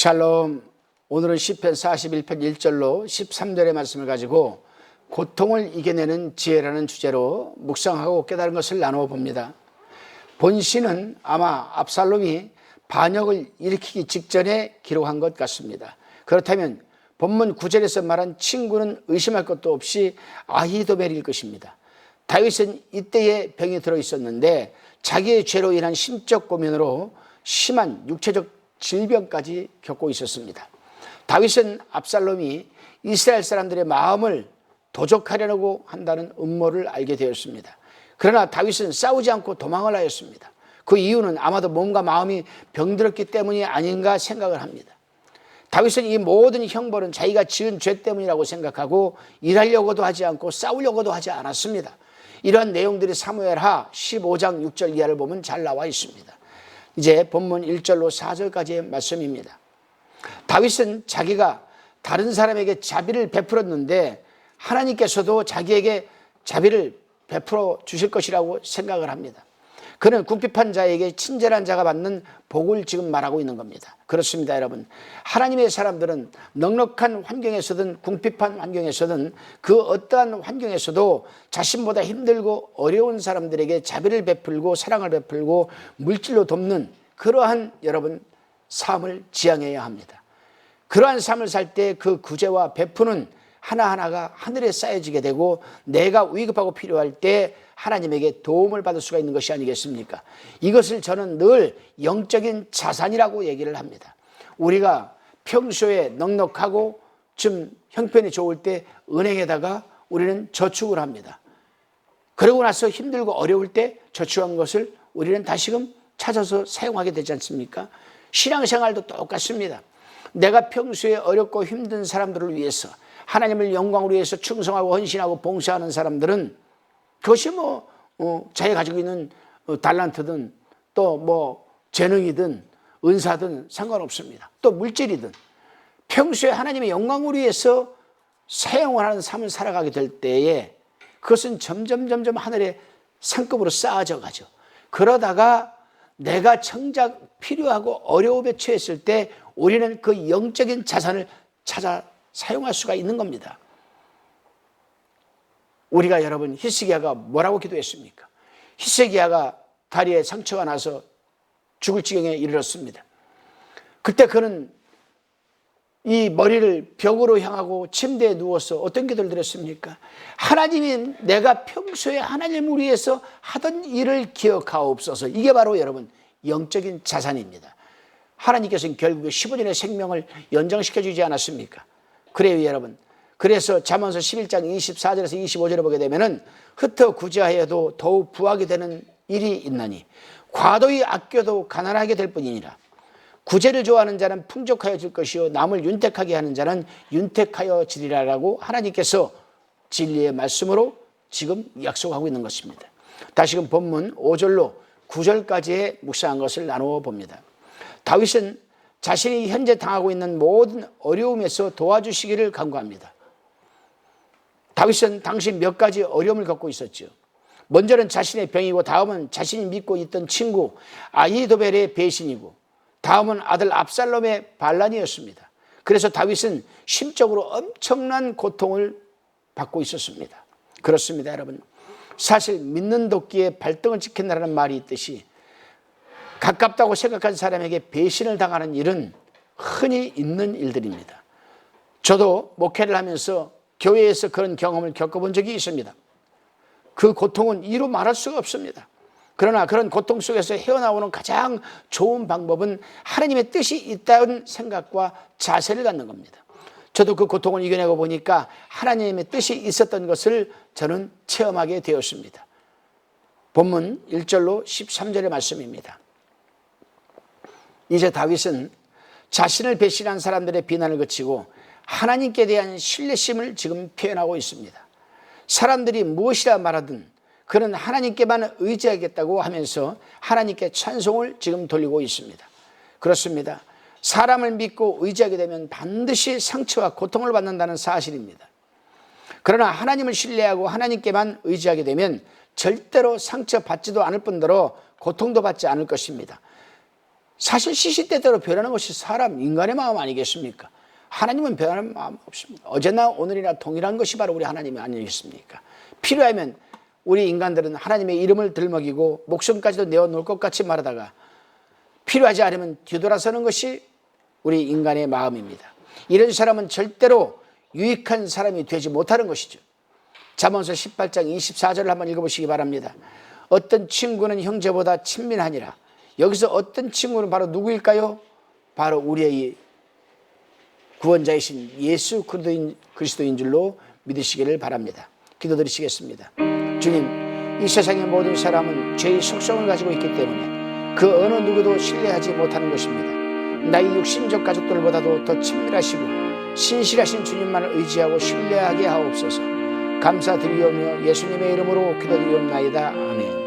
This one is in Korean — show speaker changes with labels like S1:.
S1: 샬롬. 오늘은 시편 41편 1절로 13절의 말씀을 가지고 고통을 이겨내는 지혜라는 주제로 묵상하고 깨달은 것을 나누어 봅니다. 본시는 아마 압살롬이 반역을 일으키기 직전에 기록한 것 같습니다. 그렇다면 본문 9절에서 말한 친구는 의심할 것도 없이 아히도벨일 것입니다. 다윗은 이때에 병이 들어있었는데 자기의 죄로 인한 심적 고민으로 심한 육체적 질병까지 겪고 있었습니다. 다윗은 압살롬이 이스라엘 사람들의 마음을 도적하려고 한다는 음모를 알게 되었습니다. 그러나 다윗은 싸우지 않고 도망을 하였습니다. 그 이유는 아마도 몸과 마음이 병들었기 때문이 아닌가 생각을 합니다. 다윗은 이 모든 형벌은 자기가 지은 죄 때문이라고 생각하고 일하려고도 하지 않고 싸우려고도 하지 않았습니다. 이러한 내용들이 사무엘하 15장 6절 이하를 보면 잘 나와 있습니다. 이제 본문 1절로 4절까지의 말씀입니다. 다윗은 자기가 다른 사람에게 자비를 베풀었는데 하나님께서도 자기에게 자비를 베풀어 주실 것이라고 생각을 합니다. 그는 궁핍한 자에게 친절한 자가 받는 복을 지금 말하고 있는 겁니다. 그렇습니다, 여러분. 하나님의 사람들은 넉넉한 환경에서든 궁핍한 환경에서든 그 어떠한 환경에서도 자신보다 힘들고 어려운 사람들에게 자비를 베풀고 사랑을 베풀고 물질로 돕는 그러한 여러분 삶을 지향해야 합니다. 그러한 삶을 살 때 그 구제와 베푸는 하나하나가 하늘에 쌓여지게 되고 내가 위급하고 필요할 때 하나님에게 도움을 받을 수가 있는 것이 아니겠습니까? 이것을 저는 늘 영적인 자산이라고 얘기를 합니다. 우리가 평소에 넉넉하고 좀 형편이 좋을 때 은행에다가 우리는 저축을 합니다. 그러고 나서 힘들고 어려울 때 저축한 것을 우리는 다시금 찾아서 사용하게 되지 않습니까? 신앙생활도 똑같습니다. 내가 평소에 어렵고 힘든 사람들을 위해서 하나님을 영광으로 위해서 충성하고 헌신하고 봉사하는 사람들은 그것이 자기가 가지고 있는 달란트든 또 재능이든 은사든 상관없습니다. 또 물질이든 평소에 하나님의 영광을 위해서 사용을 하는 삶을 살아가게 될 때에 그것은 점점 하늘의 상급으로 쌓아져 가죠. 그러다가 내가 정작 필요하고 어려움에 처했을 때 우리는 그 영적인 자산을 찾아 사용할 수가 있는 겁니다. 우리가 여러분 히스기야가 뭐라고 기도했습니까? 히스기야가 다리에 상처가 나서 죽을 지경에 이르렀습니다. 그때 그는 이 머리를 벽으로 향하고 침대에 누워서 어떤 기도를 드렸습니까? 하나님이 내가 평소에 하나님을 위해서 하던 일을 기억하옵소서. 이게 바로 여러분 영적인 자산입니다. 하나님께서는 결국에 15년의 생명을 연장시켜 주지 않았습니까? 그래요, 여러분. 그래서 잠언서 11장 24절에서 25절에 보게 되면은 흩어 구제하여도 더욱 부하게 되는 일이 있나니 과도히 아껴도 가난하게 될 뿐이니라. 구제를 좋아하는 자는 풍족하여질 것이요 남을 윤택하게 하는 자는 윤택하여지리라라고 하나님께서 진리의 말씀으로 지금 약속하고 있는 것입니다. 다시금 본문 5절로 9절까지의 묵상한 것을 나누어 봅니다. 다윗은 자신이 현재 당하고 있는 모든 어려움에서 도와주시기를 간구합니다. 다윗은 당시 몇 가지 어려움을 겪고 있었죠. 먼저는 자신의 병이고 다음은 자신이 믿고 있던 친구 아히도벨의 배신이고 다음은 아들 압살롬의 반란이었습니다. 그래서 다윗은 심적으로 엄청난 고통을 받고 있었습니다. 그렇습니다, 여러분. 사실 믿는 도끼에 발등을 찍힌다는 말이 있듯이 가깝다고 생각한 사람에게 배신을 당하는 일은 흔히 있는 일들입니다. 저도 목회를 하면서 교회에서 그런 경험을 겪어본 적이 있습니다. 그 고통은 이루 말할 수가 없습니다. 그러나 그런 고통 속에서 헤어나오는 가장 좋은 방법은 하나님의 뜻이 있다는 생각과 자세를 갖는 겁니다. 저도 그 고통을 이겨내고 보니까 하나님의 뜻이 있었던 것을 저는 체험하게 되었습니다. 본문 1절로 13절의 말씀입니다. 이제 다윗은 자신을 배신한 사람들의 비난을 그치고 하나님께 대한 신뢰심을 지금 표현하고 있습니다. 사람들이 무엇이라 말하든 그는 하나님께만 의지하겠다고 하면서 하나님께 찬송을 지금 돌리고 있습니다. 그렇습니다. 사람을 믿고 의지하게 되면 반드시 상처와 고통을 받는다는 사실입니다. 그러나 하나님을 신뢰하고 하나님께만 의지하게 되면 절대로 상처받지도 않을 뿐더러 고통도 받지 않을 것입니다. 사실 시시때때로 변하는 것이 사람, 인간의 마음 아니겠습니까? 하나님은 변하는 마음 없습니다. 어제나 오늘이나 동일한 것이 바로 우리 하나님이 아니겠습니까? 필요하면 우리 인간들은 하나님의 이름을 들먹이고 목숨까지도 내어놓을 것 같이 말하다가 필요하지 않으면 뒤돌아서는 것이 우리 인간의 마음입니다. 이런 사람은 절대로 유익한 사람이 되지 못하는 것이죠. 잠언서 18장 24절을 한번 읽어보시기 바랍니다. 어떤 친구는 형제보다 친밀하니라. 여기서 어떤 친구는 바로 누구일까요? 바로 우리의 구원자이신 예수 그리스도인 줄로 믿으시기를 바랍니다. 기도드리시겠습니다. 주님, 이 세상의 모든 사람은 죄의 속성을 가지고 있기 때문에 그 어느 누구도 신뢰하지 못하는 것입니다. 나의 육신적 가족들보다도 더 친밀하시고 신실하신 주님만을 의지하고 신뢰하게 하옵소서. 감사드리오며 예수님의 이름으로 기도드리옵나이다. 아멘.